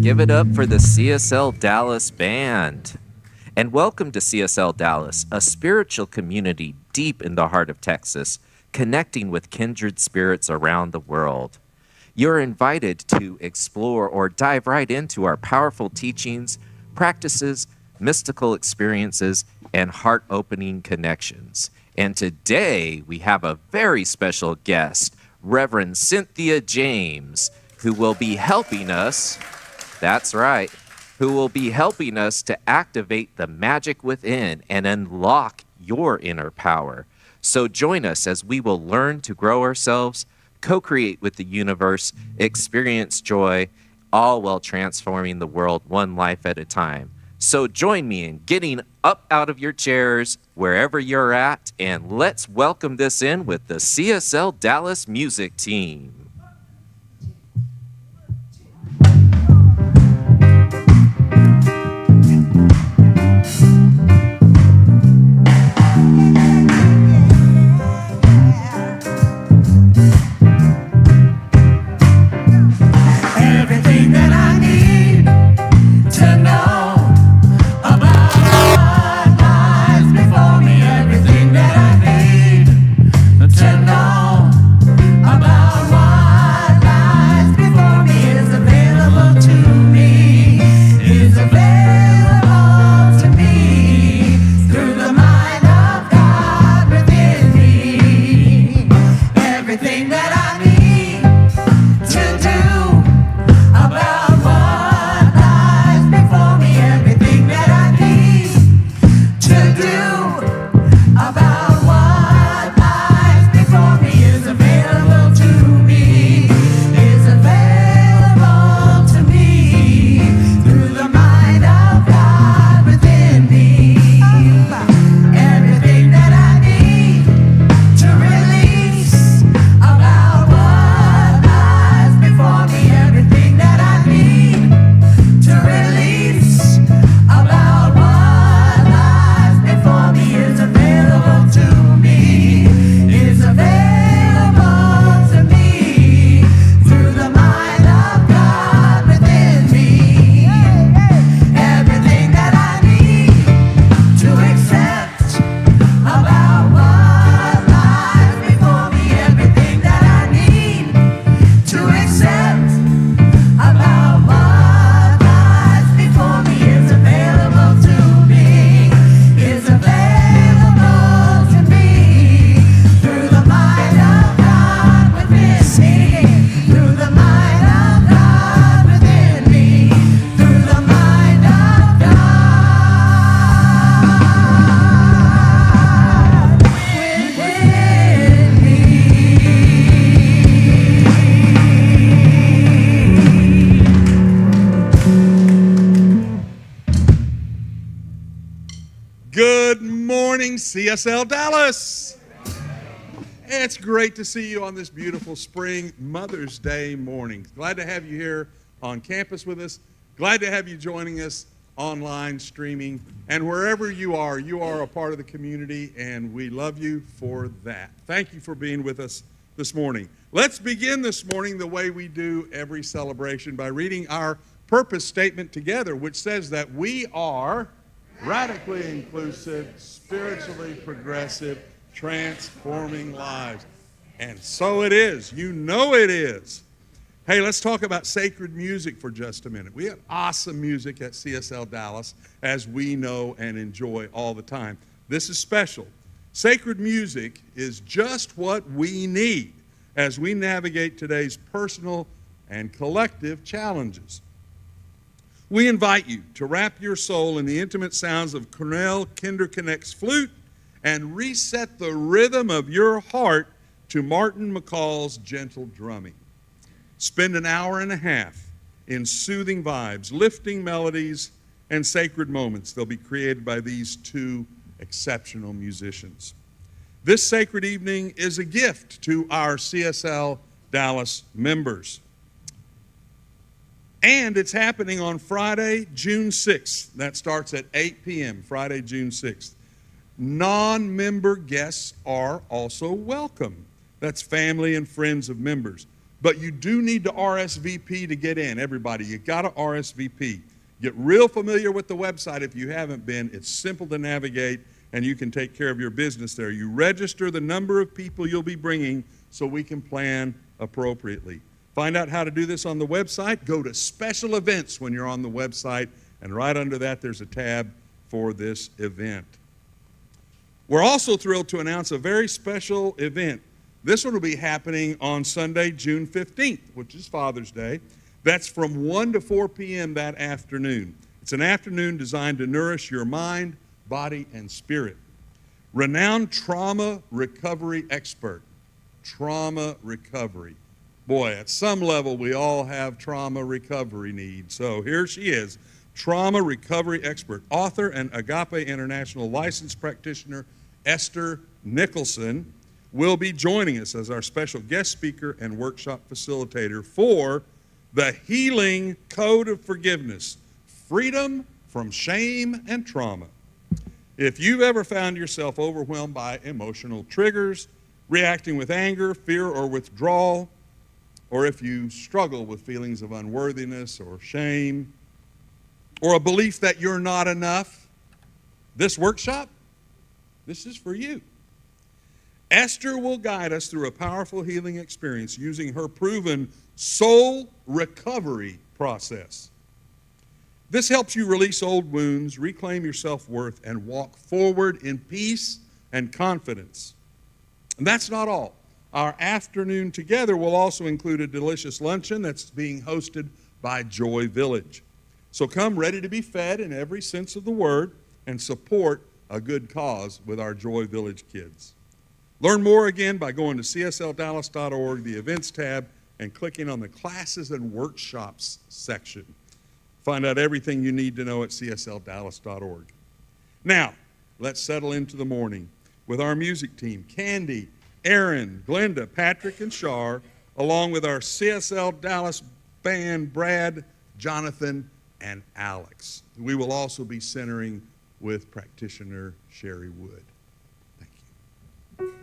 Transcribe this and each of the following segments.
Give it up for the CSL Dallas Band. And welcome to CSL Dallas, a spiritual community deep in the heart of Texas, connecting with kindred spirits around the world. You're invited to explore or dive right into our powerful teachings, practices, mystical experiences, and heart-opening connections. And today we have a very special guest, Reverend Cynthia James, who will be helping us, that's right, who will be helping us to activate the magic within and unlock your inner power. So join us as we will learn to grow ourselves, co-create with the universe, experience joy, all while transforming the world one life at a time. So join me in getting up out of your chairs, wherever you're at, and let's welcome this in with the CSL Dallas music team. CSL Dallas. It's great to see you on this beautiful spring Mother's Day morning. Glad to have you here on campus with us. Glad to have you joining us online, streaming, and wherever you are a part of the community, and we love you for that. Thank you for being with us this morning. Let's begin this morning the way we do every celebration by reading our purpose statement together, which says that we are radically inclusive, spiritually progressive, transforming lives. And so it is. You know it is. Hey, let's talk about sacred music for just a minute. We have awesome music at CSL Dallas, as we know and enjoy all the time. This is special. Sacred music is just what we need as we navigate today's personal and collective challenges. We invite you to wrap your soul in the intimate sounds of Cornell Kinderknecht's flute and reset the rhythm of your heart to Martin McCall's gentle drumming. Spend an hour and a half in soothing vibes, lifting melodies, and sacred moments. They'll be created by these two exceptional musicians. This sacred evening is a gift to our CSL Dallas members. And it's happening on Friday, June 6th. That starts at 8 p.m., Friday, June 6th. Non-member guests are also welcome. That's family and friends of members. But you do need to RSVP to get in. Everybody, you got to RSVP. Get real familiar with the website if you haven't been. It's simple to navigate, and you can take care of your business there. You register the number of people you'll be bringing so we can plan appropriately. Find out how to do this on the website. Go to special events when you're on the website, and right under that there's a tab for this event. We're also thrilled to announce a very special event. This one will be happening on Sunday, June 15th, which is Father's Day. That's from 1 to 4 p.m. that afternoon. It's an afternoon designed to nourish your mind, body, and spirit. Renowned trauma recovery expert. Trauma recovery. Boy, at some level, we all have trauma recovery needs. So here she is, trauma recovery expert, author and Agape International licensed practitioner, Esther Nicholson, will be joining us as our special guest speaker and workshop facilitator for the Healing Code of Forgiveness, Freedom from Shame and Trauma. If you've ever found yourself overwhelmed by emotional triggers, reacting with anger, fear, or withdrawal, or if you struggle with feelings of unworthiness or shame, or a belief that you're not enough, this workshop, this is for you. Esther will guide us through a powerful healing experience using her proven soul recovery process. This helps you release old wounds, reclaim your self-worth, and walk forward in peace and confidence. And that's not all. Our afternoon together will also include a delicious luncheon that's being hosted by Joy Village. So come ready to be fed in every sense of the word and support a good cause with our Joy Village kids. Learn more again by going to CSLDallas.org, the events tab, and clicking on the classes and workshops section. Find out everything you need to know at CSLDallas.org. Now, let's settle into the morning with our music team, Candy, Aaron, Glenda, Patrick, and Shar, along with our CSL Dallas band, Brad, Jonathan, and Alex. We will also be centering with practitioner Sherry Wood. Thank you.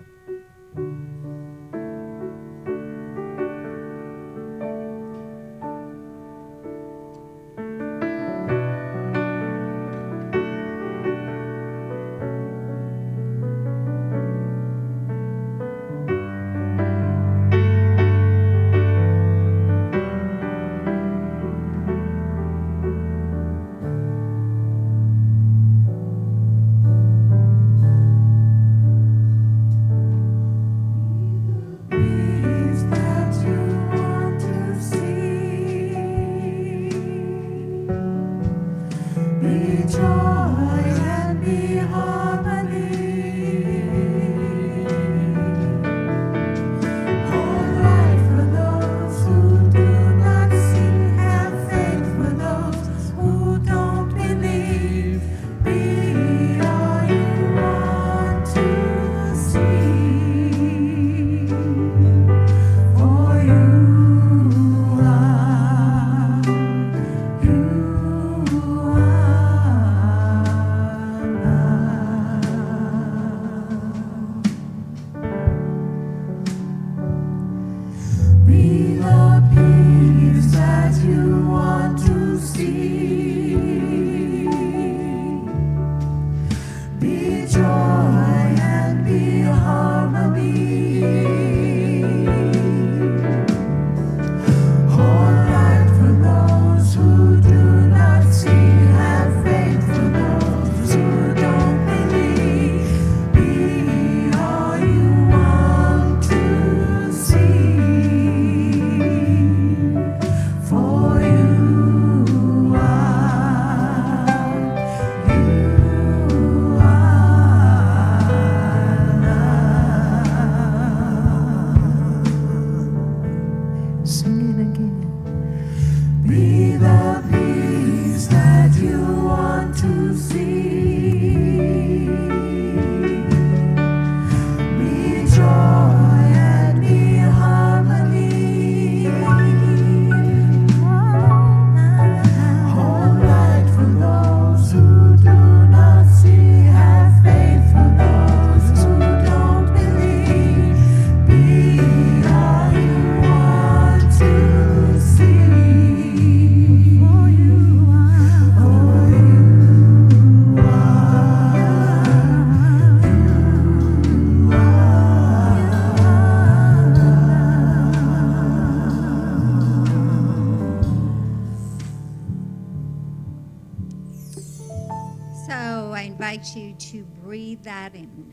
So I invite you to breathe that in.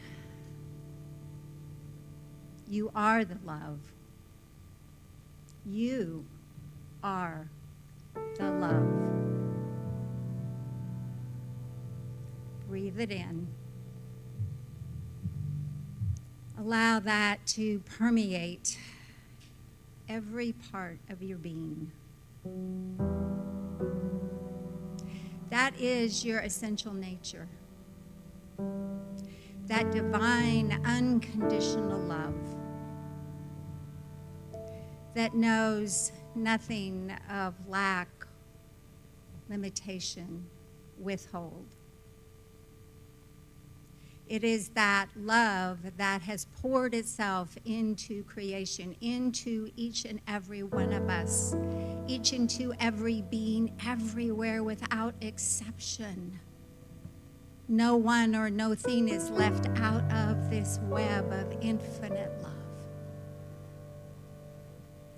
You are the love. You are the love. Breathe it in. Allow that to permeate every part of your being. That is your essential nature. That divine, unconditional love that knows nothing of lack, limitation, withhold. It is that love that has poured itself into creation, into each and every one of us, each into every being, everywhere without exception. No one or no thing is left out of this web of infinite love.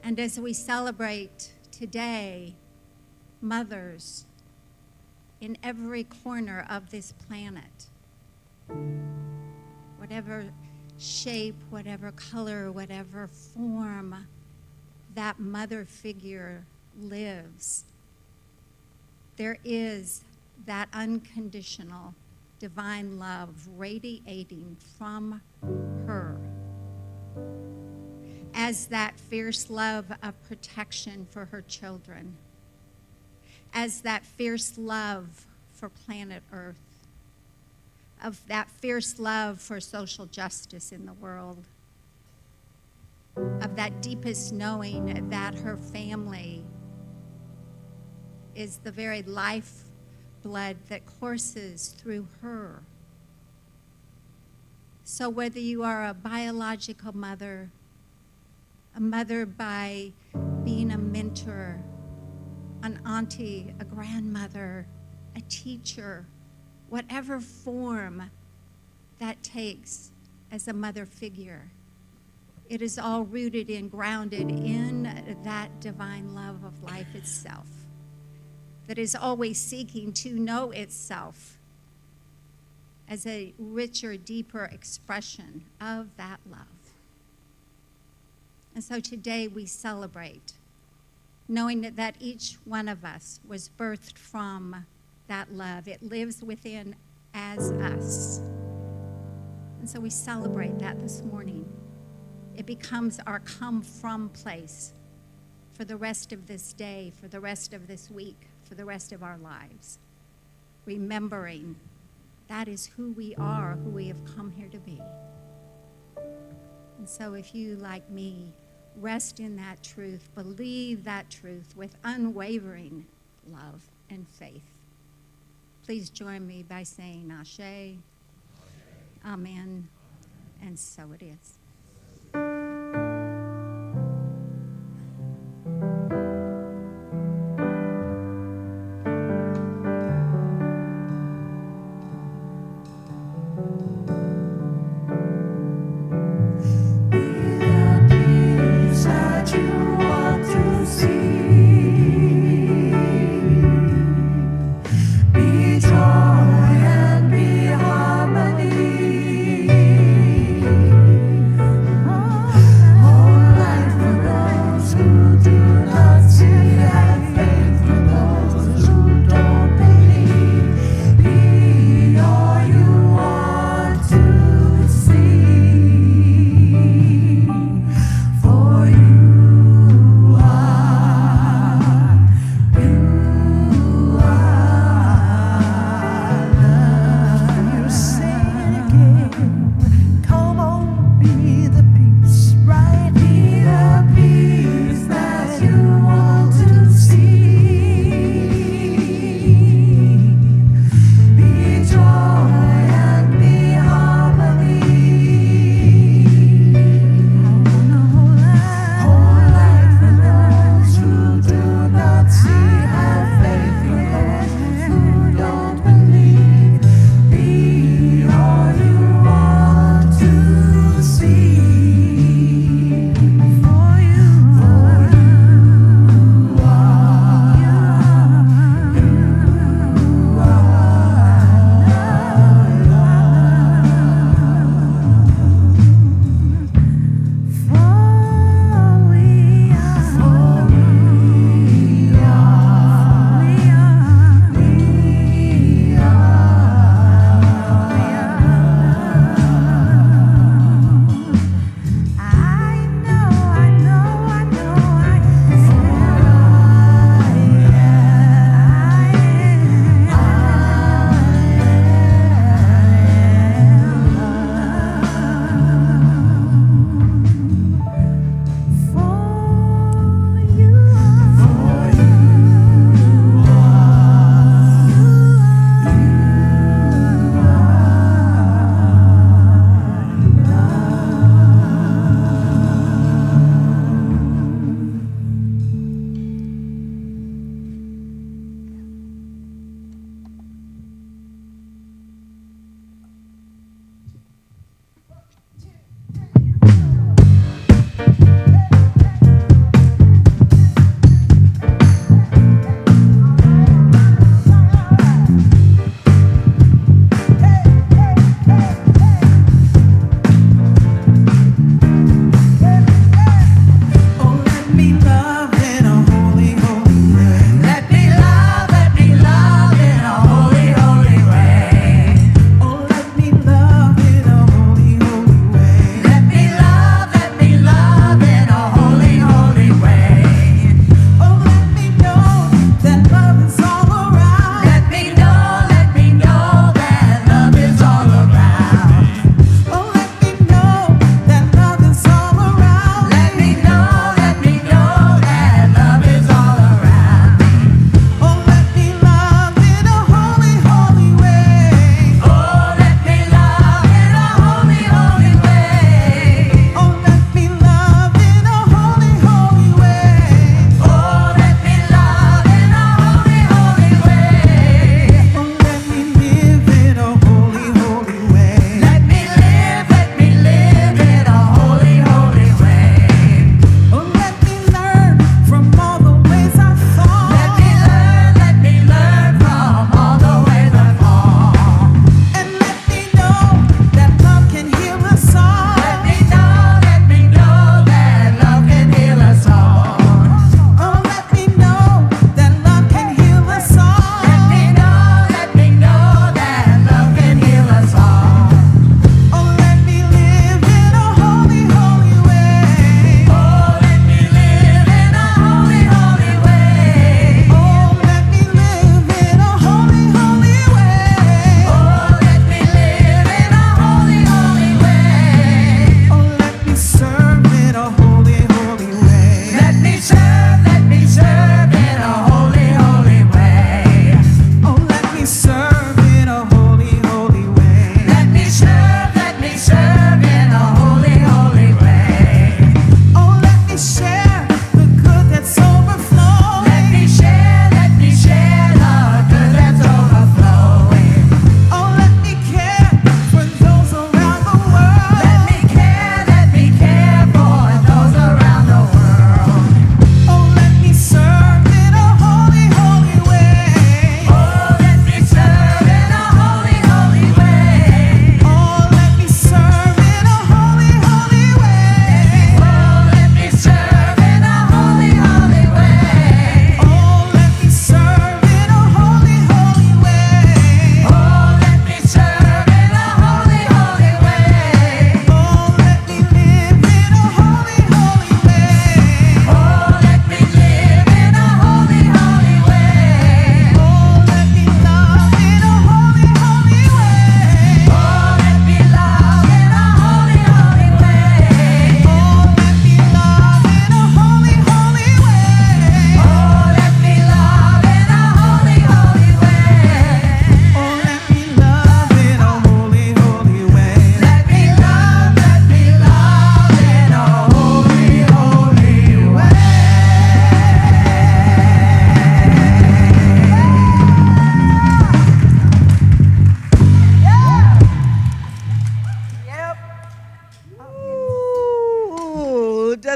And as we celebrate today, mothers in every corner of this planet, whatever shape, whatever color, whatever form that mother figure lives, there is that unconditional divine love radiating from her as that fierce love of protection for her children, as that fierce love for planet Earth, of that fierce love for social justice in the world, of that deepest knowing that her family is the very lifeblood that courses through her. So whether you are a biological mother, a mother by being a mentor, an auntie, a grandmother, a teacher, whatever form that takes as a mother figure, it is all rooted and grounded in that divine love of life itself that is always seeking to know itself as a richer, deeper expression of that love. And so today we celebrate, knowing that each one of us was birthed from that love. It lives within as us. And so we celebrate that this morning. It becomes our come from place for the rest of this day, for the rest of this week, for the rest of our lives. Remembering that is who we are, who we have come here to be. And so if you, like me, rest in that truth, believe that truth with unwavering love and faith, please join me by saying Ashe, Amen, and so it is.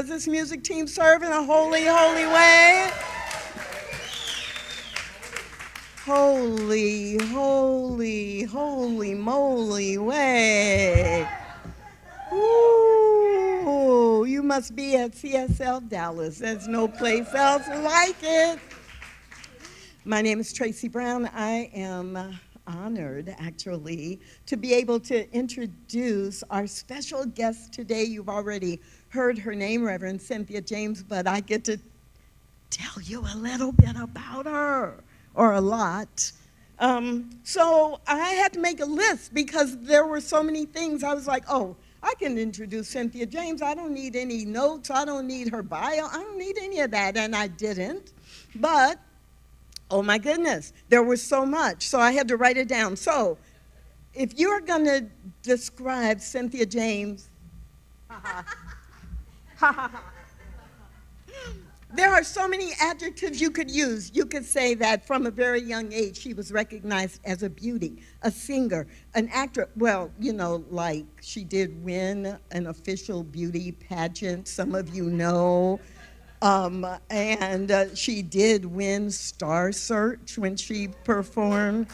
Does this music team serve in a holy, holy way? Holy, holy, holy moly way. Ooh, you must be at CSLDallas. There's no place else like it. My name is Tracy Brown. I am honored, actually, to be able to introduce our special guest today. You've already heard her name, Reverend Cynthia James, but I get to tell you a little bit about her, or a lot. So I had to make a list because there were so many things. I was like, oh, I can introduce Cynthia James. I don't need any notes. I don't need her bio. I don't need any of that, and I didn't. But oh my goodness, there was so much, so I had to write it down. So, if you're gonna describe Cynthia James, there are so many adjectives you could use. You could say that from a very young age, she was recognized as a beauty, a singer, an actor. Well, you know, like she did win an official beauty pageant, some of you know. And she did win Star Search when she performed.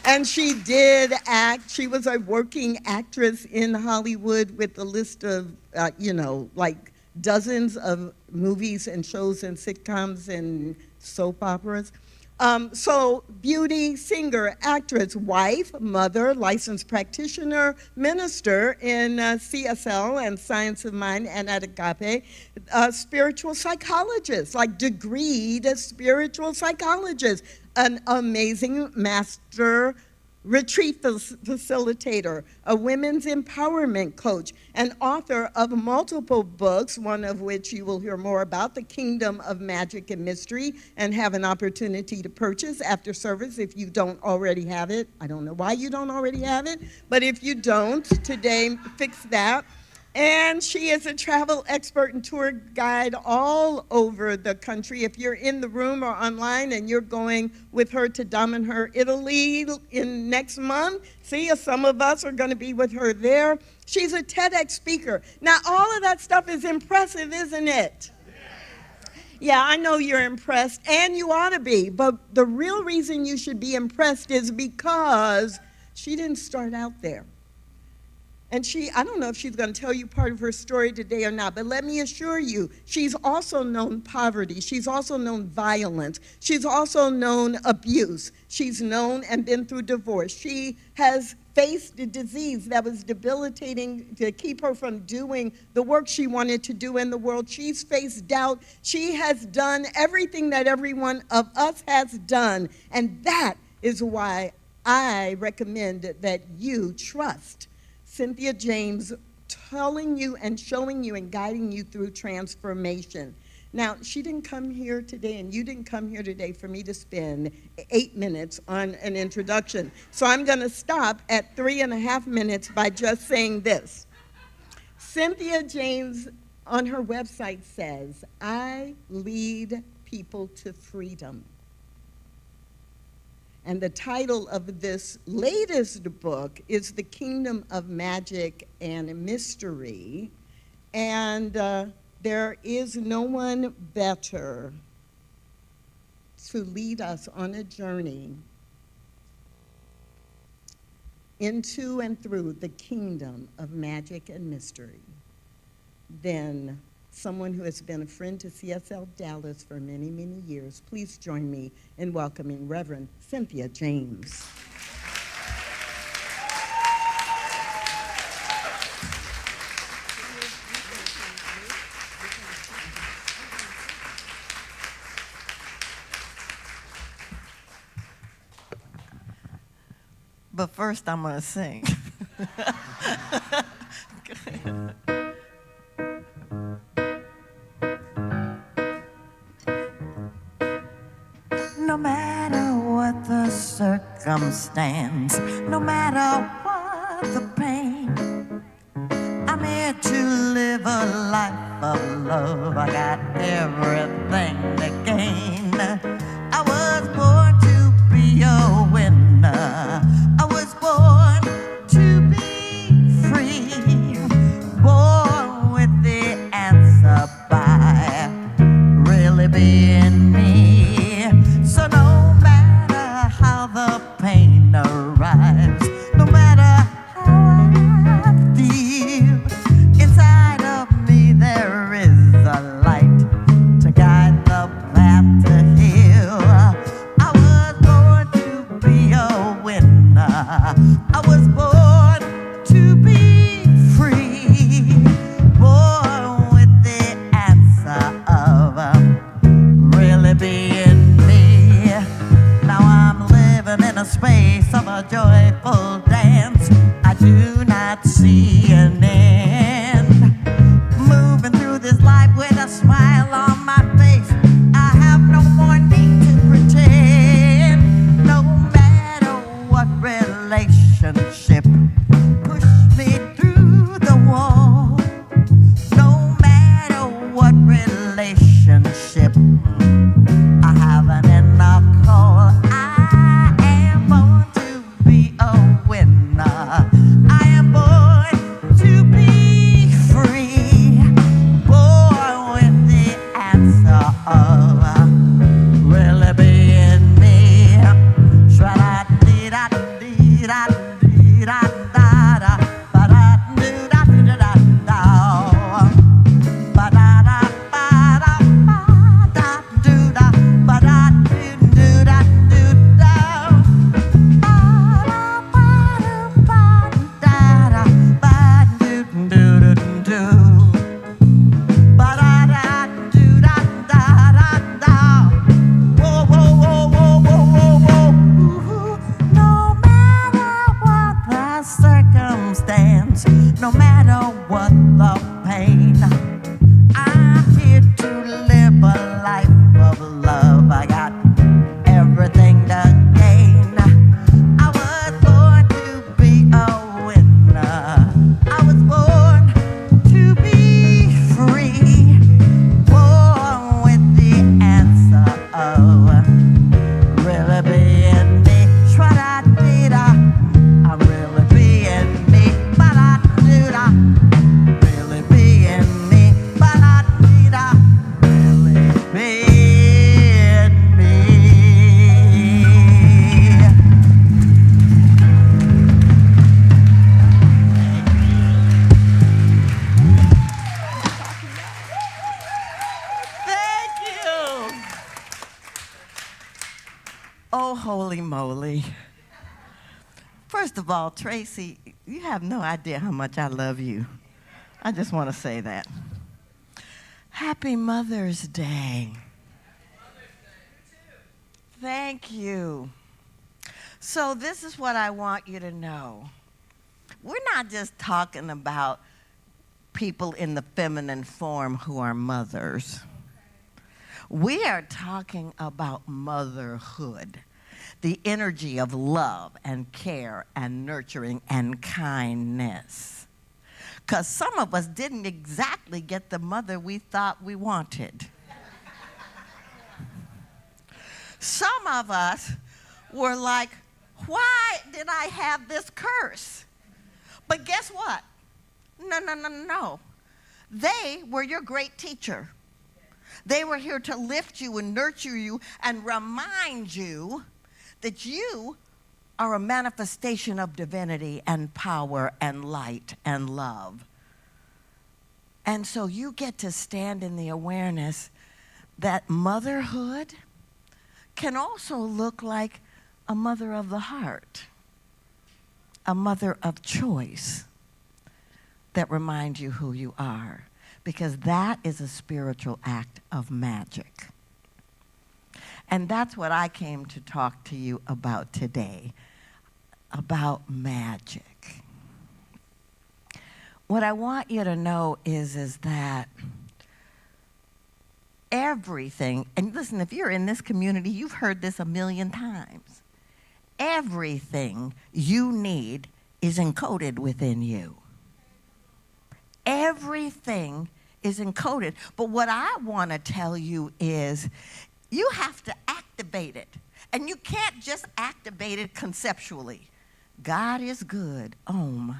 And she did act. She was a working actress in Hollywood with a list of, like dozens of movies and shows and sitcoms and soap operas. So beauty, singer, actress, wife, mother, licensed practitioner, minister in CSL and Science of Mind and at Agape, spiritual psychologist, like degreed spiritual psychologist, an amazing master retreat facilitator, a women's empowerment coach, and author of multiple books, one of which you will hear more about, The Kingdom of Magic and Mystery, and have an opportunity to purchase after service if you don't already have it. I don't know why you don't already have it, but if you don't, today, fix that. And she is a travel expert and tour guide all over the country. If you're in the room or online and you're going with her to Damanhur, Italy in next month, see, some of us are going to be with her there. She's a TEDx speaker. Now, all of that stuff is impressive, isn't it? Yeah, I know you're impressed, and you ought to be. But the real reason you should be impressed is because she didn't start out there. And I don't know if she's going to tell you part of her story today or not, but let me assure you, she's also known poverty. She's also known violence. She's also known abuse. She's known and been through divorce. She has faced a disease that was debilitating to keep her from doing the work she wanted to do in the world. She's faced doubt. She has done everything that every one of us has done. And that is why I recommend that you trust Cynthia James, telling you and showing you and guiding you through transformation. Now, she didn't come here today, and you didn't come here today for me to spend 8 minutes on an introduction. So I'm going to stop at 3.5 minutes by just saying this. Cynthia James on her website says, I lead people to freedom. And the title of this latest book is The Kingdom of Magic and Mystery. And there is no one better to lead us on a journey into and through the kingdom of magic and mystery than someone who has been a friend to CSLDallas for many, many years. Please join me in welcoming Reverend Cynthia James. But first I'm gonna sing. No matter what the circumstance, no matter what the pain, I'm here to live a life of love. I got everything to gain. I was born to be a winner. I was born to be free. Born with the answer I was born to be free, born with the answer of really being me. Now I'm living in a space of a joyful dance. I do not see an end. Moving through this life with a smile on my face. I have no more need to pretend. No matter what relationship pushed me through the wall. No matter what relationship, I have an inner call. I am born to be a winner. I am born to be free. Born with the answer of really being me. Shra-da-dee-da-dee-da-dee-da-da-da. Ba-da-doo-da-doo-da-da. Ba-da-da-ba-da-ba-da-doo-da. Ba-da-doo-doo-da-doo-da. Ba-da-ba-da-ba-da-da. Ba-doo-doo-doo-doo. Ba-da-da-doo-da-da-da-da. Whoa, whoa, whoa, whoa, whoa, whoa, whoa. Ooh, no matter what the circumstance, no matter what the pain, I'm here to live a life of love. I got everything to gain. I was born to be a winner. I was born to be free. Born with the answer of really being me. Shra-da-dee-da. I'm really being me. Ba-da-doo-da. Really being me. Ba-da-dee-da. Really being me. Thank you. Oh, holy moly. First of all, Tracy, you have no idea how much I love you. I just want to say that. Happy Mother's Day. Thank you. So this is what I want you to know. We're not just talking about people in the feminine form who are mothers. We are talking about motherhood, the energy of love and care and nurturing and kindness. Because some of us didn't exactly get the mother we thought we wanted. Some of us were like, why did I have this curse? But guess what? No. They were your great teacher. They were here to lift you and nurture you and remind you that you are a manifestation of divinity and power and light and love. And so you get to stand in the awareness that motherhood can also look like a mother of the heart, a mother of choice that reminds you who you are, because that is a spiritual act of magic. And that's what I came to talk to you about today, about magic. What I want you to know is that everything, and listen, if you're in this community, you've heard this a million times. Everything you need is encoded within you. Everything is encoded. But what I want to tell you is you have to activate it. And you can't just activate it conceptually. God is good. Om.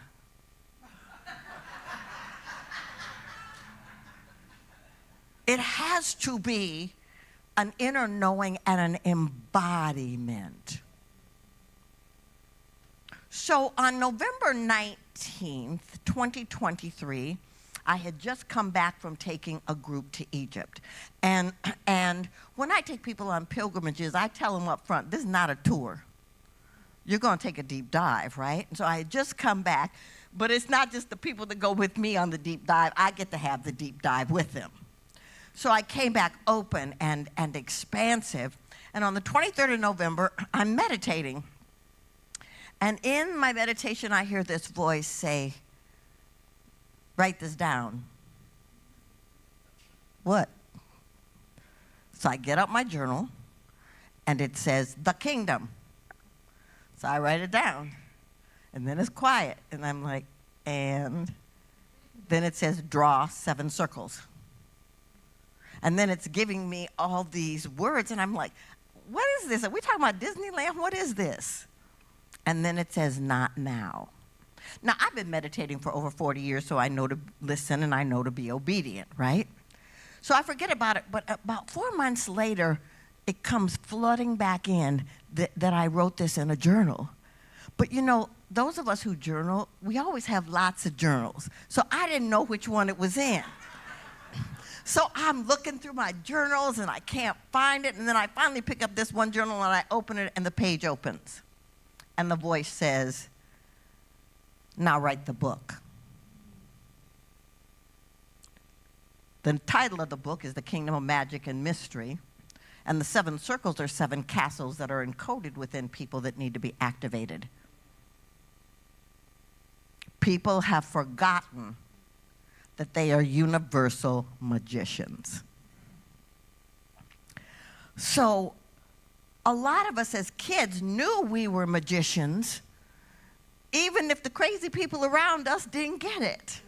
It has to be an inner knowing and an embodiment. So on November 19th, 2023, I had just come back from taking a group to Egypt. And when I take people on pilgrimages, I tell them up front, this is not a tour. you're going to take a deep dive, right? And so I had just come back, but it's not just the people that go with me on the deep dive. I get to have the deep dive with them. So I came back open and expansive. And on the 23rd of November, I'm meditating. And in my meditation, I hear this voice say, write this down. What? So I get up my journal, and it says, the kingdom. So I write it down. And then it's quiet. And I'm like, and then it says, draw 7 circles. And then it's giving me all these words, and I'm like, what is this? Are we talking about Disneyland? What is this? And then it says, not now. Now, I've been meditating for over 40 years, so I know to listen and I know to be obedient, right? So I forget about it, but about 4 months later, it comes flooding back in that I wrote this in a journal. But you know, those of us who journal, we always have lots of journals. So I didn't know which one it was in. So I'm looking through my journals and I can't find it. And then I finally pick up this one journal and I open it and the page opens. And the voice says, now write the book. The title of the book is The Kingdom of Magic and Mystery. And the 7 circles are 7 castles that are encoded within people that need to be activated. People have forgotten that they are universal magicians. So a lot of us as kids knew we were magicians, even if the crazy people around us didn't get it.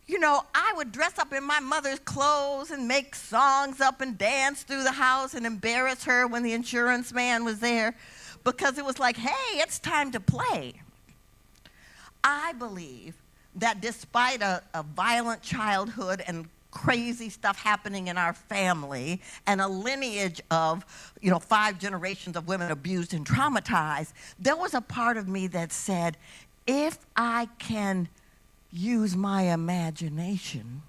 You know, I would dress up in my mother's clothes and make songs up and dance through the house and embarrass her when the insurance man was there, because it was like, hey, it's time to play. I believe that despite a violent childhood and crazy stuff happening in our family and a lineage of, 5 generations of women abused and traumatized, there was a part of me that said, if I can use my imagination,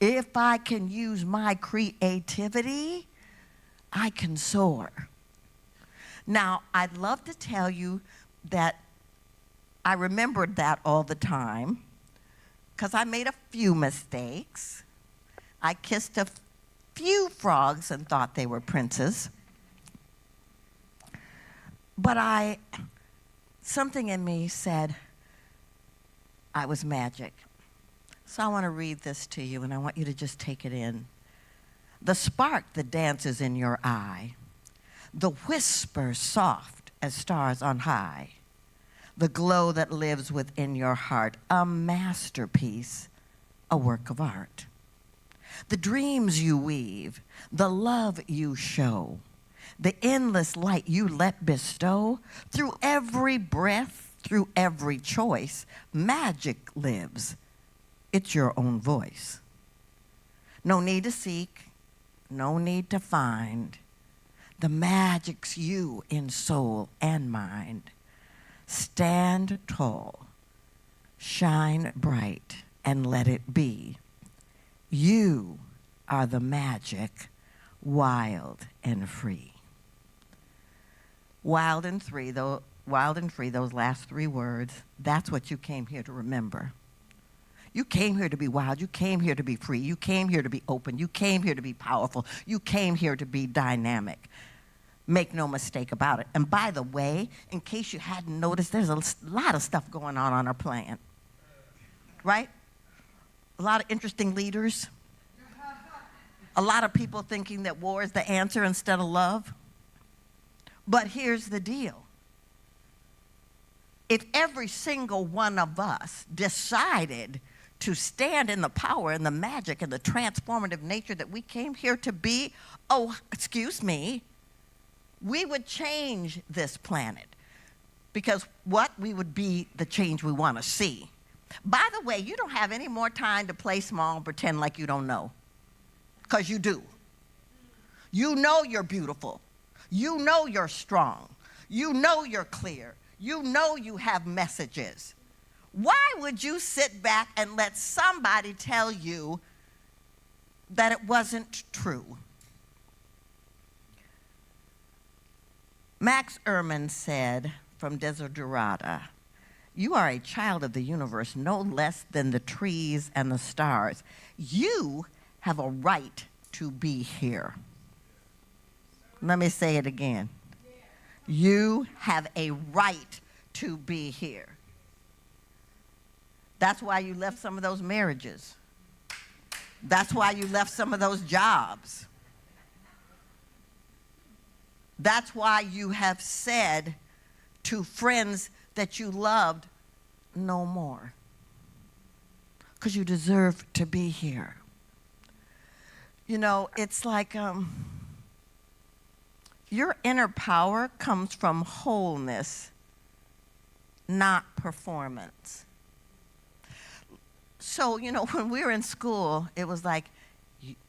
if I can use my creativity, I can soar. Now, I'd love to tell you that I remembered that all the time because I made a few mistakes. I kissed a few frogs and thought they were princes. But something in me said I was magic. So I want to read this to you, and I want you to just take it in. The spark that dances in your eye, the whisper soft as stars on high, the glow that lives within your heart, a masterpiece, a work of art. The dreams you weave, the love you show, the endless light you let bestow, through every breath, through every choice, magic lives. It's your own voice. No need to seek, no need to find. The magic's you in soul and mind. Stand tall, shine bright, and let it be. You are the magic, wild and free. Wild and free, those last 3 words, that's what you came here to remember. You came here to be wild. You came here to be free. You came here to be open. You came here to be powerful. You came here to be dynamic. Make no mistake about it. And by the way, in case you hadn't noticed, there's a lot of stuff going on our planet. Right? A lot of interesting leaders. A lot of people thinking that war is the answer instead of love. But here's the deal. If every single one of us decided to stand in the power and the magic and the transformative nature that we came here to be, we would change this planet. Because we would be the change we want to see. By the way, you don't have any more time to play small and pretend like you don't know. Because you do. You know you're beautiful. You know you're strong. You know you're clear. You know you have messages. Why would you sit back and let somebody tell you that it wasn't true? Max Ehrman said from Desiderata, "You are a child of the universe no less than the trees and the stars. You have a right to be here." Let me say it again. You have a right to be here. That's why you left some of those marriages. That's why you left some of those jobs. That's why you have said to friends that you loved, no more. Because you deserve to be here. You know, it's like your inner power comes from wholeness, not performance. So, you know, when we were in school, it was like,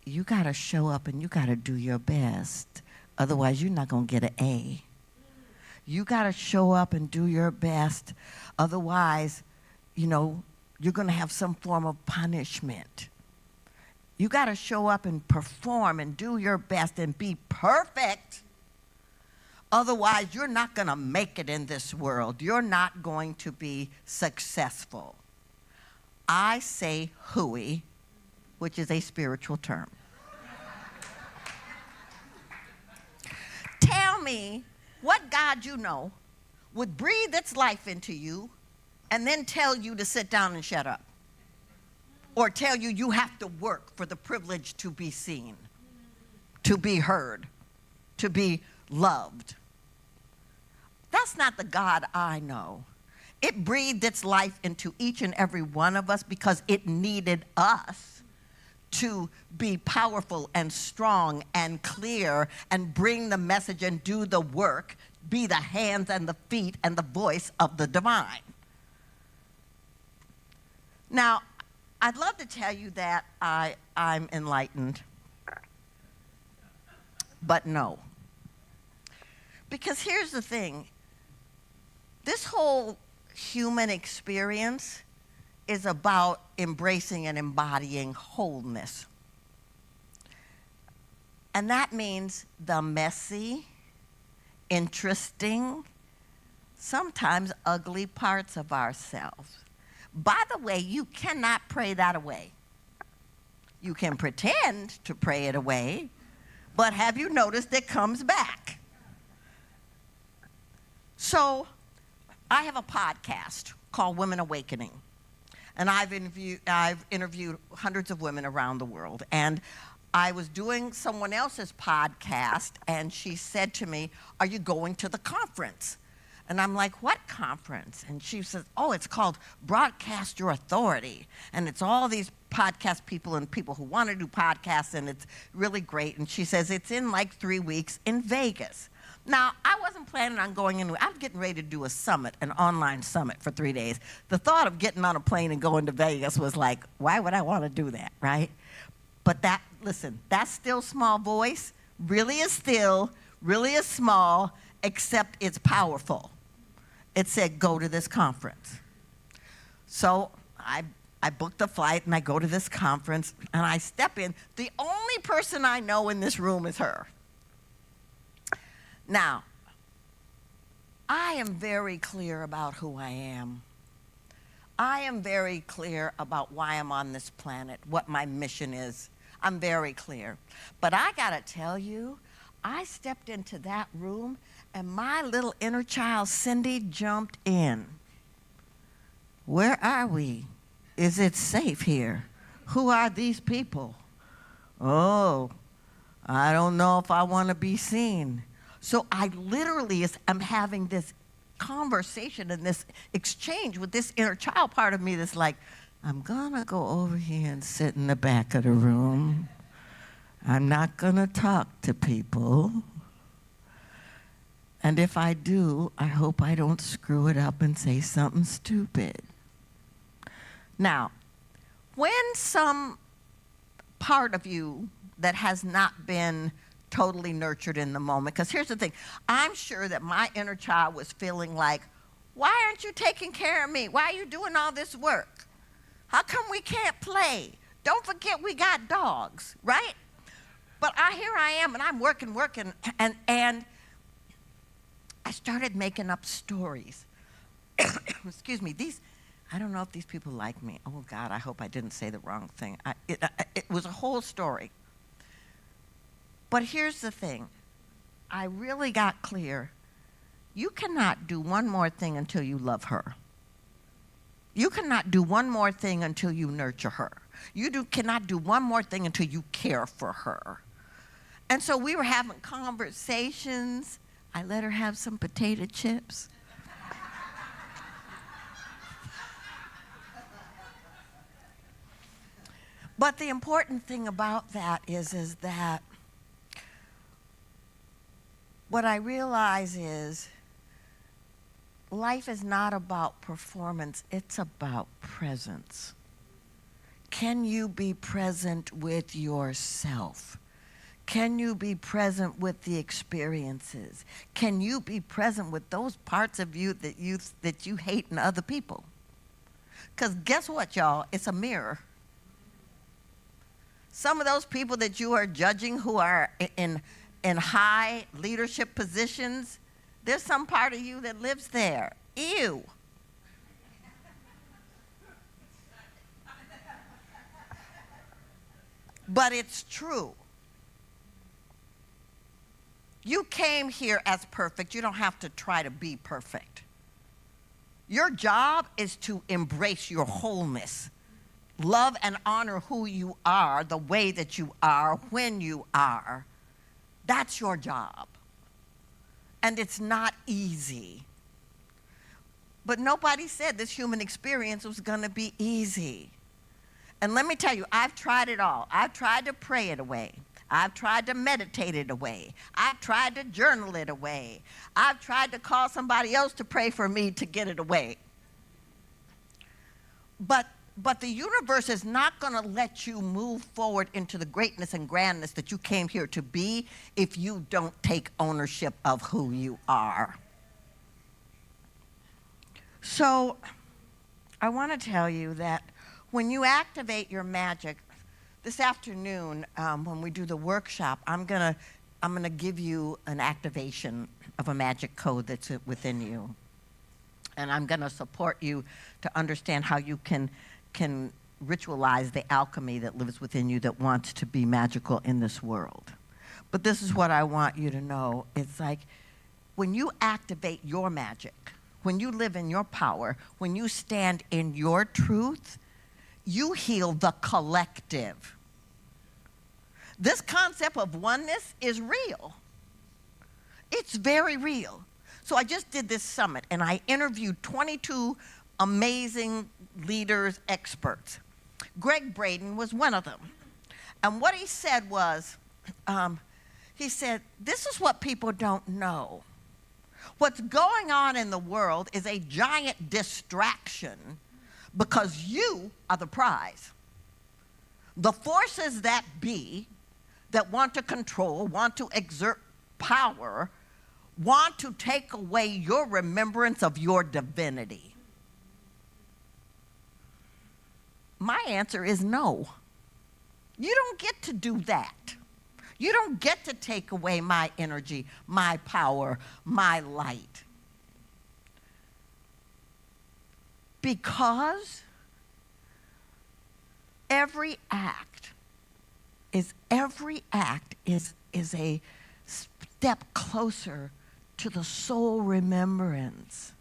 you got to show up and you got to do your best. Otherwise, you're not going to get an A. You got to show up and do your best. Otherwise, you know, you're going to have some form of punishment. You got to show up and perform and do your best and be perfect. Otherwise, you're not going to make it in this world. You're not going to be successful. I say hooey, which is a spiritual term. Tell me what God you know would breathe its life into you and then tell you to sit down and shut up. Or tell you you have to work for the privilege to be seen, to be heard, to be loved. That's not the God I know. It breathed its life into each and every one of us because it needed us to be powerful and strong and clear and bring the message and do the work, be the hands and the feet and the voice of the divine. Now, I'd love to tell you that I'm enlightened, but no. Because here's the thing. This whole human experience is about embracing and embodying wholeness. And that means the messy, interesting, sometimes ugly parts of ourselves. By the way, you cannot pray that away. You can pretend to pray it away, but have you noticed it comes back? So, I have a podcast called Women Awakening. And I've interviewed hundreds of women around the world. And I was doing someone else's podcast, and she said to me, "Are you going to the conference?" And I'm like, "What conference?" And she says, "Oh, it's called Broadcast Your Authority. And it's all these podcast people and people who want to do podcasts, and it's really great." And she says, "It's in like 3 weeks in Vegas." Now, I wasn't planning on going in. I was getting ready to do a summit, an online summit for 3 days. The thought of getting on a plane and going to Vegas was like, why would I want to do that, right? But listen, that still small voice really is still, really is small, except it's powerful. It said, go to this conference. So I booked a flight, and I go to this conference, and I step in. The only person I know in this room is her. Now, I am very clear about who I am. I am very clear about why I'm on this planet, what my mission is. I'm very clear. But I got to tell you, I stepped into that room, and my little inner child, Cindy, jumped in. Where are we? Is it safe here? Who are these people? Oh, I don't know if I want to be seen. So I literally am having this conversation and this exchange with this inner child part of me that's like, I'm going to go over here and sit in the back of the room. I'm not going to talk to people. And if I do, I hope I don't screw it up and say something stupid. Now, when some part of you that has not been totally nurtured in the moment, because here's the thing, I'm sure that my inner child was feeling like, why aren't you taking care of me? Why are you doing all this work? How come we can't play? Don't forget we got dogs, right? But here I am, and I'm working, and started making up stories. Excuse me, I don't know if these people like me. Oh God, I hope I didn't say the wrong thing. It was a whole story. But here's the thing. I really got clear. You cannot do one more thing until you love her. You cannot do one more thing until you nurture her. Cannot do one more thing until you care for her. And so we were having conversations. I let her have some potato chips. But the important thing about that is that what I realize is life is not about performance, it's about presence. Can you be present with yourself? Can you be present with the experiences? Can you be present with those parts of you that you hate in other people? Because guess what, y'all? It's a mirror. Some of those people that you are judging who are in high leadership positions, there's some part of you that lives there. Ew. But it's true. You came here as perfect. You don't have to try to be perfect. Your job is to embrace your wholeness. Love and honor who you are, the way that you are, when you are. That's your job. And it's not easy. But nobody said this human experience was going to be easy. And let me tell you, I've tried it all. I've tried to pray it away. I've tried to meditate it away. I've tried to journal it away. I've tried to call somebody else to pray for me to get it away. But the universe is not going to let you move forward into the greatness and grandness that you came here to be if you don't take ownership of who you are. So I want to tell you that when you activate your magic, this afternoon when we do the workshop, I'm gonna give you an activation of a magic code that's within you. And I'm gonna support you to understand how you can ritualize the alchemy that lives within you that wants to be magical in this world. But this is what I want you to know. It's like when you activate your magic, when you live in your power, when you stand in your truth, you heal the collective. This concept of oneness is real. It's very real. So I just did this summit and I interviewed 22 amazing leaders, experts. Greg Braden was one of them. And what he said was, he said, this is what people don't know. What's going on in the world is a giant distraction because you are the prize. The forces that be, that want to control, want to exert power, want to take away your remembrance of your divinity. My answer is no. You don't get to do that. You don't get to take away my energy, my power, my light. Because every act is a step closer to the soul remembrance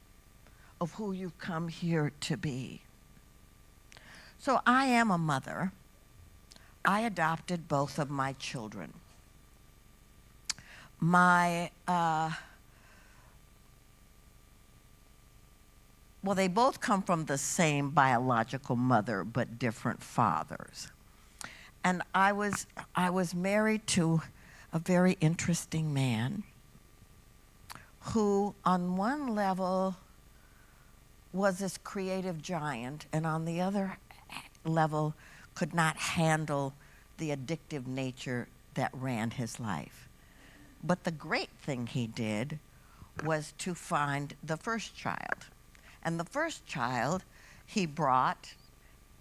of who you've come here to be. So I am a mother. I adopted both of my children. Well, they both come from the same biological mother, but different fathers. And I was married to a very interesting man who, on one level, was this creative giant, and on the other level, could not handle the addictive nature that ran his life. But the great thing he did was to find the first child. And the first child he brought,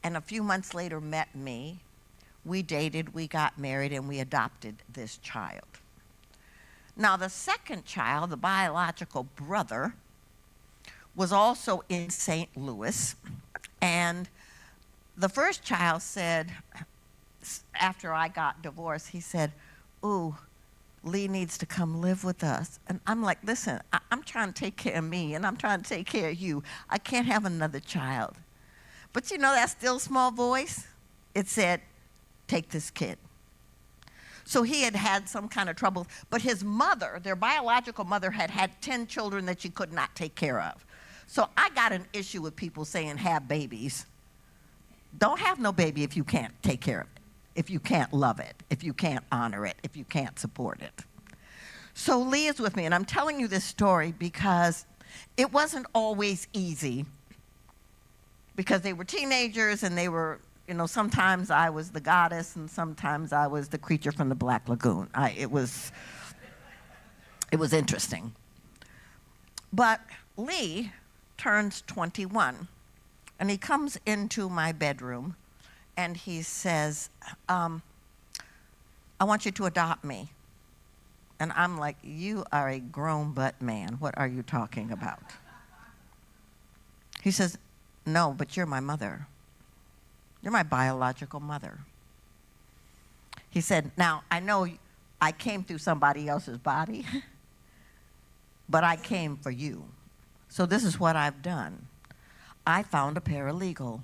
and a few months later met me. We dated, we got married, and we adopted this child. Now, the second child, the biological brother, was also in St. Louis. And the first child said, after I got divorced, he said, ooh, Lee needs to come live with us. And I'm like, listen, I'm trying to take care of me, and I'm trying to take care of you. I can't have another child. But you know that still small voice? It said, take this kid. So he had had some kind of trouble. But his mother, their biological mother, had had 10 children that she could not take care of. So I got an issue with people saying have babies. Don't have no baby if you can't take care of it, if you can't love it, if you can't honor it, if you can't support it. So Lee is with me, and I'm telling you this story because it wasn't always easy, because they were teenagers and they were, you know, sometimes I was the goddess and sometimes I was the creature from the Black Lagoon. It was interesting. But Lee turns 21, and he comes into my bedroom and he says, I want you to adopt me. And I'm like, you are a grown butt man. What are you talking about? He says, no, but you're my mother. You're my biological mother. He said, now, I know I came through somebody else's body, but I came for you. So this is what I've done. I found a paralegal,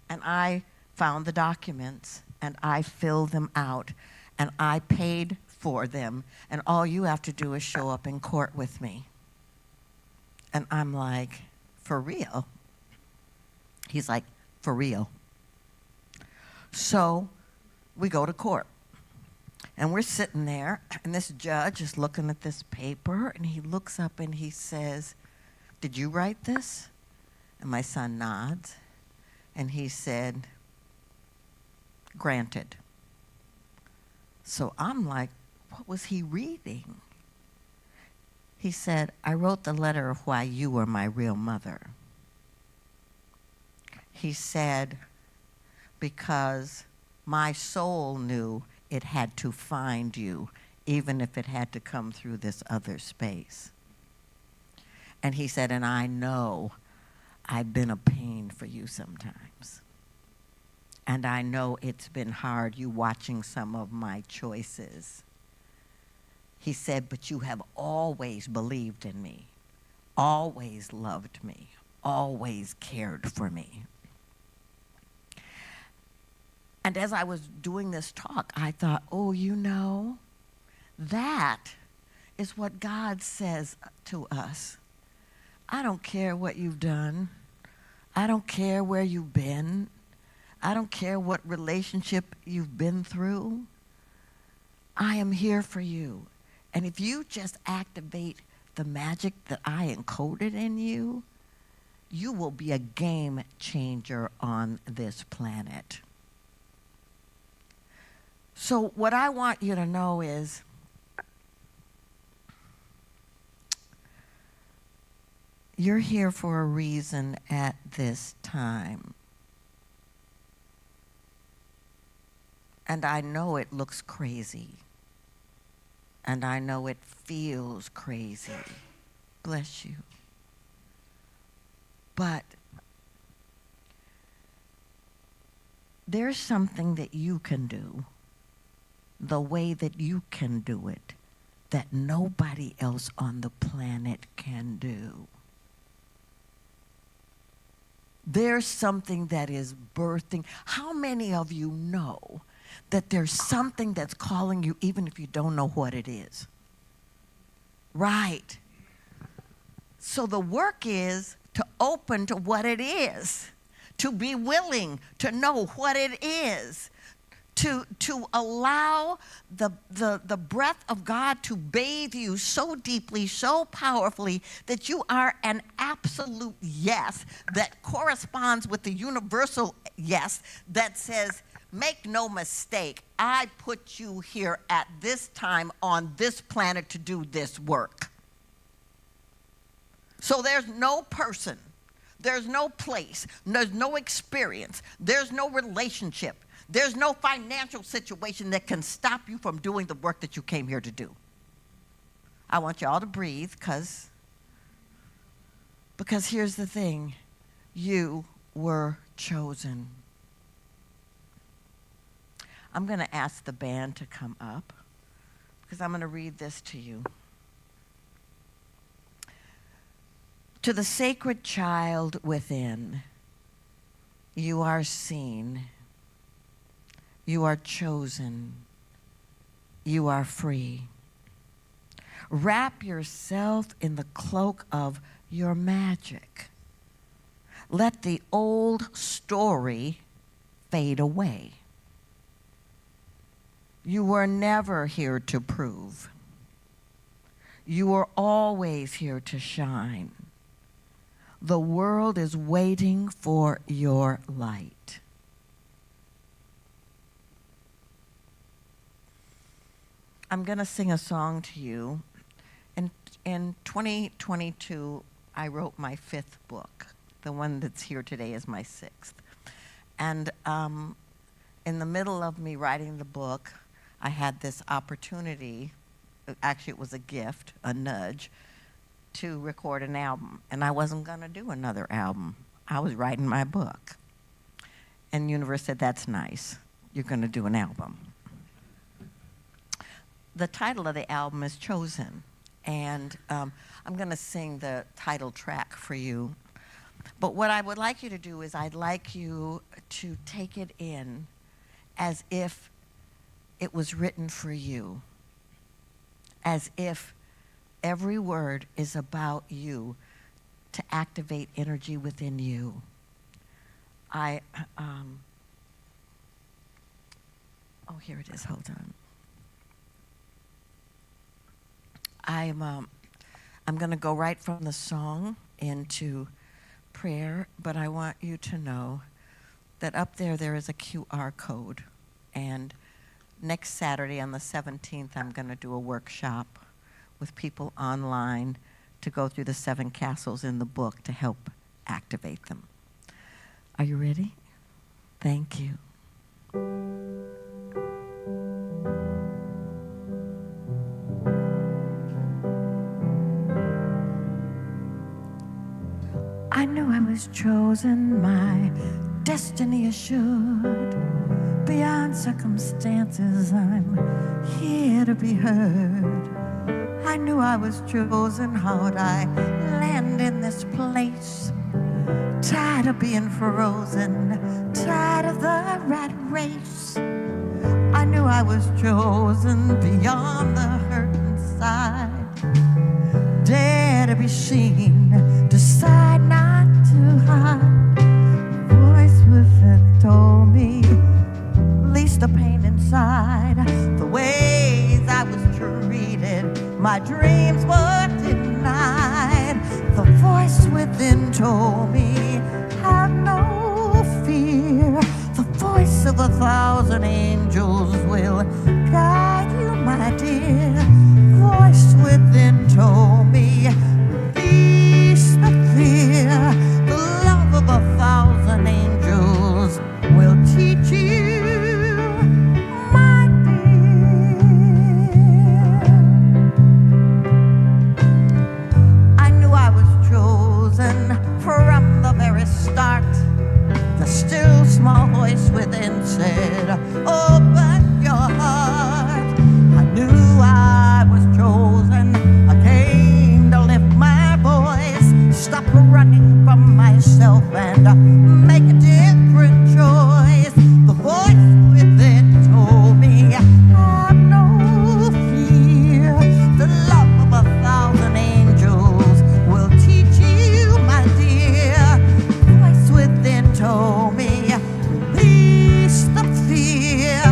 and I found the documents, and I filled them out, and I paid for them, and all you have to do is show up in court with me. And I'm like, for real? He's like, for real. So we go to court, and we're sitting there, and this judge is looking at this paper, and he looks up and he says, did you write this? And my son nods, and he said, granted. So I'm like, what was he reading? He said, I wrote the letter of why you were my real mother. He said, because my soul knew it had to find you, even if it had to come through this other space. And he said, and I know I've been a pain for you sometimes. And I know it's been hard, you watching some of my choices. He said, but you have always believed in me, always loved me, always cared for me. And as I was doing this talk, I thought, oh, you know, that is what God says to us. I don't care what you've done. I don't care where you've been. I don't care what relationship you've been through. I am here for you. And if you just activate the magic that I encoded in you, you will be a game changer on this planet. So what I want you to know is, you're here for a reason at this time. And I know it looks crazy. And I know it feels crazy. Bless you. But there's something that you can do, the way that you can do it, that nobody else on the planet can do. There's something that is birthing. How many of you know that there's something that's calling you even if you don't know what it is? Right. So the work is to open to what it is, to be willing to know what it is, to allow the breath of God to bathe you so deeply, so powerfully, that you are an absolute yes that corresponds with the universal yes that says, make no mistake, I put you here at this time on this planet to do this work. So there's no person, there's no place, there's no experience, there's no relationship, there's no financial situation that can stop you from doing the work that you came here to do. I want you all to breathe because here's the thing. You were chosen. I'm going to ask the band to come up because I'm going to read this to you. To the sacred child within, you are seen, you are chosen, you are free. Wrap yourself in the cloak of your magic. Let the old story fade away. You were never here to prove. You were always here to shine. The world is waiting for your light. I'm going to sing a song to you. In 2022, I wrote my 5th book. The one that's here today is my 6th. And in the middle of me writing the book, I had this opportunity, actually it was a gift, a nudge, to record an album. And I wasn't going to do another album. I was writing my book. And the universe said, that's nice. You're going to do an album. The title of the album is Chosen. And I'm going to sing the title track for you. But what I would like you to do is I'd like you to take it in as if it was written for you, as if every word is about you to activate energy within you. Oh, here it is, hold on. I'm going to go right from the song into prayer, but I want you to know that up there is a QR code. And next Saturday on the 17th, I'm going to do a workshop with people online to go through the 7 castles in the book to help activate them. Are you ready? Thank you. I knew I was chosen, my destiny assured. Beyond circumstances, I'm here to be heard. I knew I was chosen, how'd I land in this place? Tired of being frozen, tired of the rat race. I knew I was chosen beyond the hurt inside. Dare to be seen, decide not to hide. Voice within told me, release the pain inside. The ways I was treated, my dreams were denied. The voice within told me, have no fear. The voice of 1,000 angels will guide you, my dear. Voice within told me, release the fear. The love of 1,000 angels will teach you, my dear. I knew I was chosen from the very start. The still small voice within said, open your heart. I knew I was chosen. I came to lift my voice, stop running from myself and make a different choice. The voice within told me, have no fear. The love of 1,000 angels will teach you, my dear. The voice within told me, release the fear.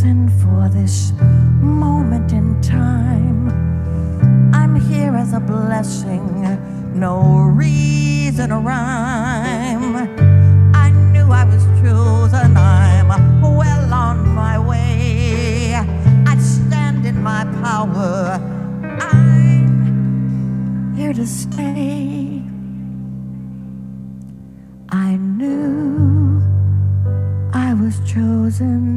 chosen for this moment in time. I'm here as a blessing, no reason or rhyme. I knew I was chosen, I'm well on my way. I stand in my power, I'm here to stay. I knew I was chosen.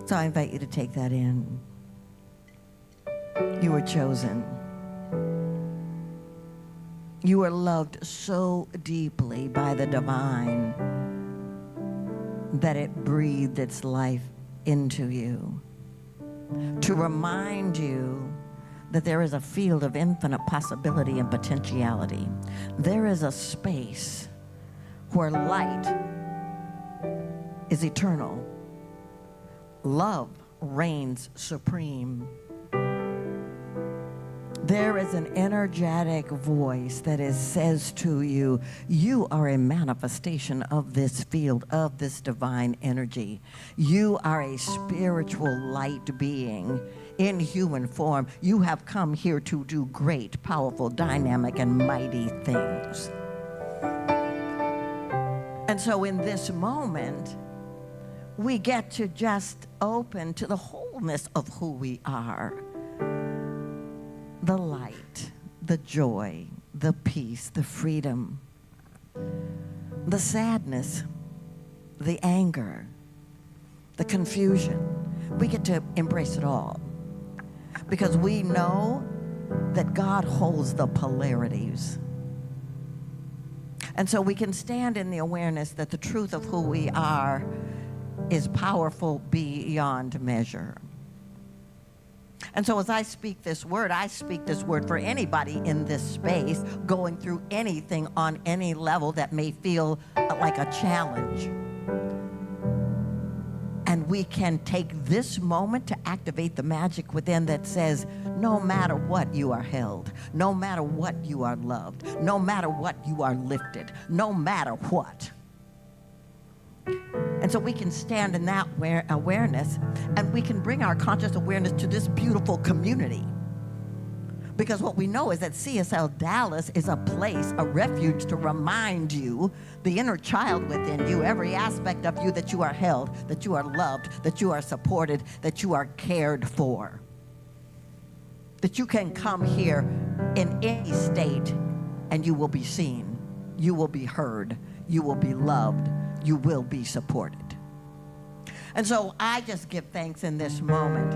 So I invite you to take that in. You were chosen. You were loved so deeply by the divine that it breathed its life into you to remind you that there is a field of infinite possibility and potentiality. There is a space where light is eternal. Love reigns supreme. There is an energetic voice that says to you, you are a manifestation of this field, of this divine energy. You are a spiritual light being in human form. You have come here to do great, powerful, dynamic, and mighty things. And so in this moment, we get to just open to the wholeness of who we are. The light, the joy, the peace, the freedom, the sadness, the anger, the confusion. We get to embrace it all because we know that God holds the polarities. And so we can stand in the awareness that the truth of who we are is powerful beyond measure. And so as I speak this word for anybody in this space going through anything on any level that may feel like a challenge. And we can take this moment to activate the magic within that says, no matter what, you are held. No matter what, you are loved. No matter what, you are lifted. No matter what. And so we can stand in that awareness, and we can bring our conscious awareness to this beautiful community. Because what we know is that CSLDallas is a place, a refuge to remind you, the inner child within you, every aspect of you, that you are held, that you are loved, that you are supported, that you are cared for. That you can come here in any state and you will be seen, you will be heard, you will be loved, you will be supported. And so I just give thanks in this moment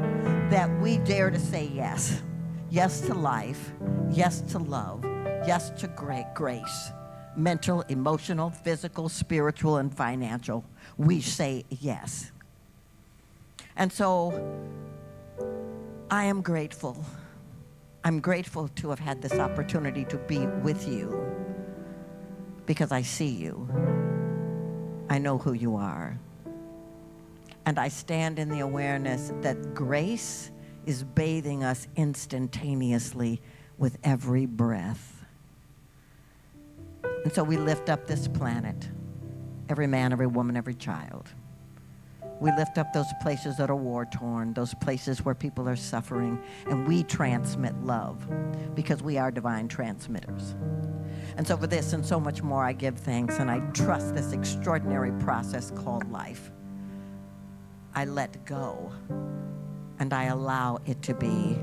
that we dare to say yes. Yes to life, yes to love, yes to great grace, mental, emotional, physical, spiritual, and financial. We say yes. And so I am grateful. I'm grateful to have had this opportunity to be with you because I see you. I know who you are. And I stand in the awareness that grace is bathing us instantaneously with every breath. And so we lift up this planet, every man, every woman, every child. We lift up those places that are war-torn, those places where people are suffering, and we transmit love because we are divine transmitters. And so for this and so much more, I give thanks, and I trust this extraordinary process called life. I let go, and I allow it to be,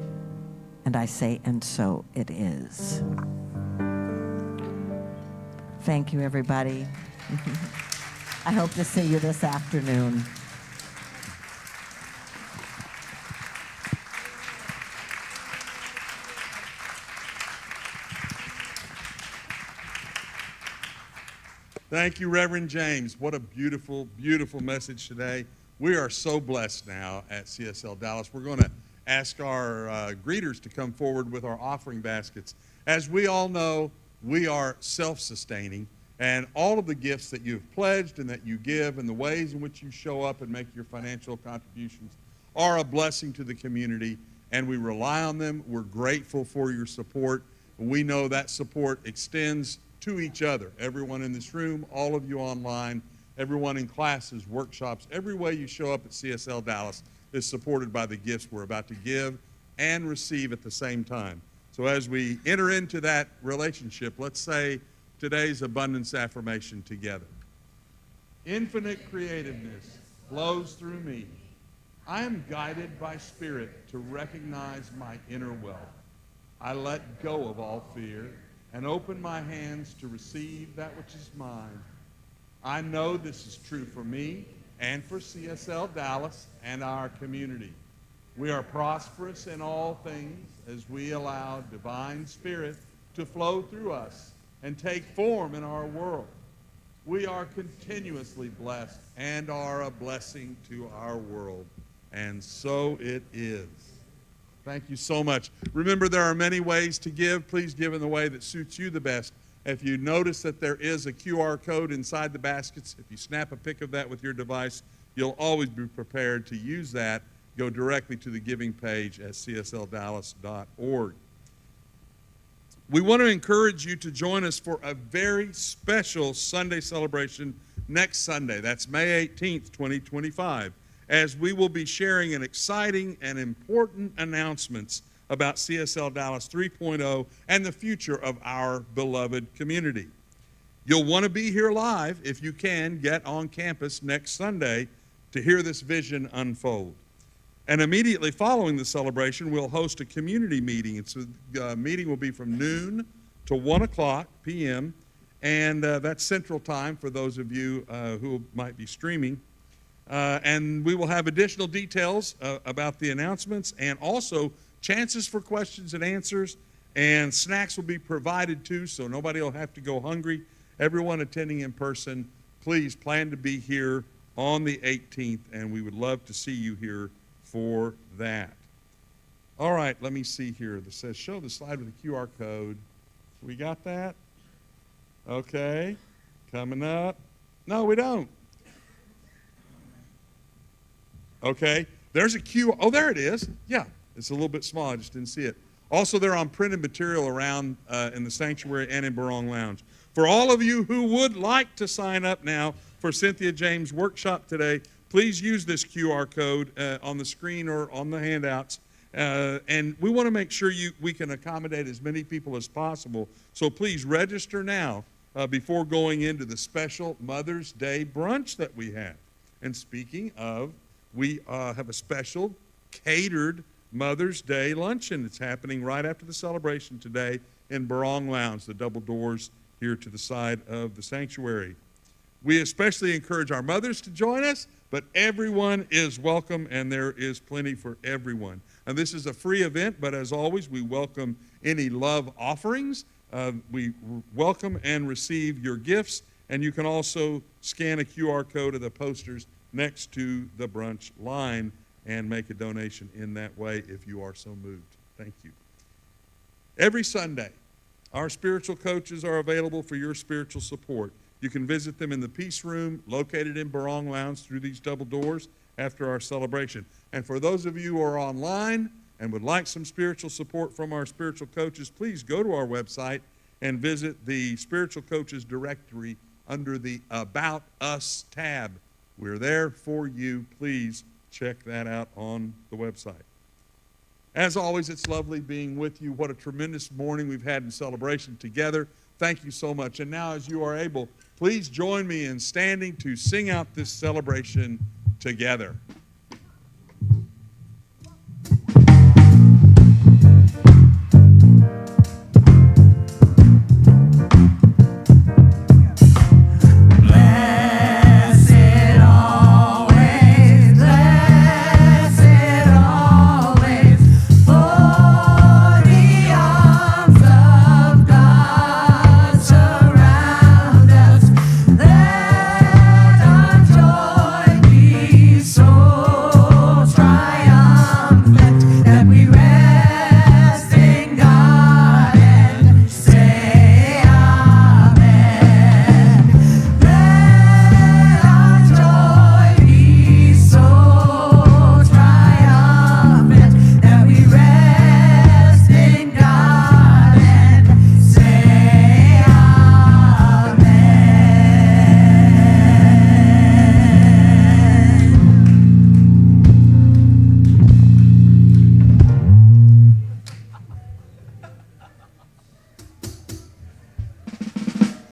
and I say, and so it is. Thank you, everybody. I hope to see you this afternoon. Thank you, Reverend James. What a beautiful, beautiful message today. We are so blessed now at CSLDallas. We're going to ask our greeters to come forward with our offering baskets. As we all know, we are self-sustaining, and all of the gifts that you've pledged and that you give and the ways in which you show up and make your financial contributions are a blessing to the community, and we rely on them. We're grateful for your support. We know that support extends to each other. Everyone in this room, all of you online, everyone in classes, workshops, every way you show up at CSL Dallas is supported by the gifts we're about to give and receive at the same time. So as we enter into that relationship, let's say today's abundance affirmation together. Infinite creativeness flows through me. I am guided by spirit to recognize my inner wealth. I let go of all fear and open my hands to receive that which is mine. I know this is true for me and for CSL Dallas and our community. We are prosperous in all things as we allow divine spirit to flow through us and take form in our world. We are continuously blessed and are a blessing to our world. And so it is. Thank you so much. Remember, there are many ways to give. Please give in the way that suits you the best. If you notice that there is a QR code inside the baskets, if you snap a pic of that with your device, you'll always be prepared to use that. Go directly to the giving page at csldallas.org. We want to encourage you to join us for a very special Sunday celebration next Sunday. That's May 18th, 2025, as we will be sharing an exciting and important announcements about CSL Dallas 3.0 and the future of our beloved community. You'll want to be here live if you can get on campus next Sunday to hear this vision unfold. And immediately following the celebration, we'll host a community meeting. The meeting will be from noon to 1 o'clock p.m., and that's Central Time for those of you who might be streaming. And we will have additional details about the announcements and also chances for questions and answers, and snacks will be provided too, so nobody will have to go hungry. Everyone attending in person, please plan to be here on the 18th, and we would love to see you here for that. All right, let me see here. This says show the slide with the QR code. We got that? Okay, coming up. No, we don't. Okay, there's a QR. Oh, there it is. Yeah, it's a little bit small. I just didn't see it. Also, they're on printed material around in the sanctuary and in Barong Lounge. For all of you who would like to sign up now for Cynthia James' workshop today, please use this QR code on the screen or on the handouts. And we want to make sure we can accommodate as many people as possible. So please register now before going into the special Mother's Day brunch that we have. And speaking of, we have a special catered Mother's Day luncheon. It's happening right after the celebration today in Barong Lounge, the double doors here to the side of the sanctuary. We especially encourage our mothers to join us, but everyone is welcome, and there is plenty for everyone. And this is a free event, but as always, we welcome any love offerings. We welcome and receive your gifts, and you can also scan a QR code of the posters next to the brunch line and make a donation in that way if you are so moved. Thank you. Every Sunday, our spiritual coaches are available for your spiritual support. You can visit them in the Peace Room located in Barong Lounge through these double doors after our celebration. And for those of you who are online and would like some spiritual support from our spiritual coaches, please go to our website and visit the Spiritual Coaches directory under the About Us tab. We're there for you. Please check that out on the website. As always, it's lovely being with you. What a tremendous morning we've had in celebration together. Thank you so much. And now, as you are able, please join me in standing to sing out this celebration together.